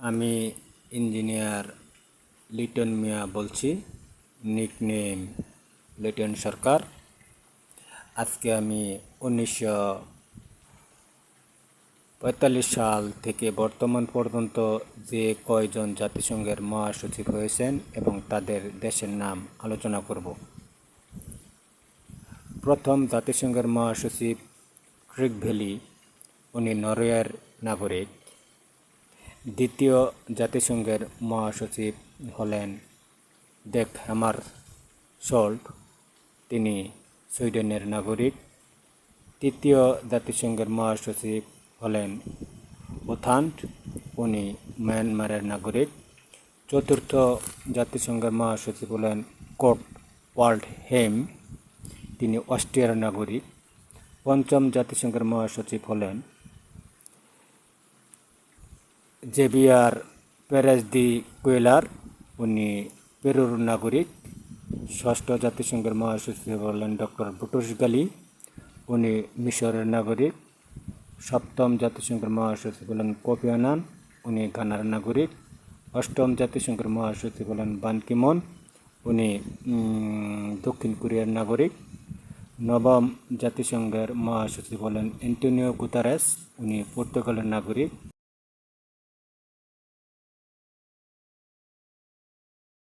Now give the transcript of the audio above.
আমি ইঞ্জিনিয়ার লিটন মিয়া বলছি, নিকনেম লিটন সরকার। আজকে আমি 1945 সাল থেকে বর্তমান পর্যন্ত যে কয়জন জাতিসংঘের মহাসচিব হয়েছেন এবং তাদের দেশের নাম আলোচনা করব। প্রথম জাতিসংঘের মহাসচিব ক্রিগ ভ্যালি, উনি নরওয়ের নাগরিক। দ্বিতীয় জাতিসংঘের মহাসচিব হলেন ডেগ হ্যামারশোল্ড, তিনি সুইডেনের নাগরিক। তৃতীয় জাতিসংঘের মহাসচিব হলেন ওথান্ড, উনি মায়ানমারের নাগরিক। চতুর্থ জাতিসংঘের মহাসচিব হলেন কোর্ট ওয়াল্ডহেইম, তিনি অস্ট্রিয়ার নাগরিক। পঞ্চম জাতিসংঘের মহাসচিব হলেন জেভিয়ার পেরেজ দি কুয়েলার, উনি পেরুর নাগরিক। ষষ্ঠ জাতিসংঘের মহাসচিব হলেন ডক্টর বুট্রোস গালি, উনি মিশরের নাগরিক। সপ্তম জাতিসংঘের মহাসচিব হলেন কোফি আনান, উনি ঘানার নাগরিক। অষ্টম জাতিসংঘের মহাসচিব হলেন বান কি মুন, উনি দক্ষিণ কোরিয়ার নাগরিক। নবম জাতিসংঘের মহাসচিব হলেন অ্যান্টোনিও গুতেরেস, উনি পর্তুগালের নাগরিক।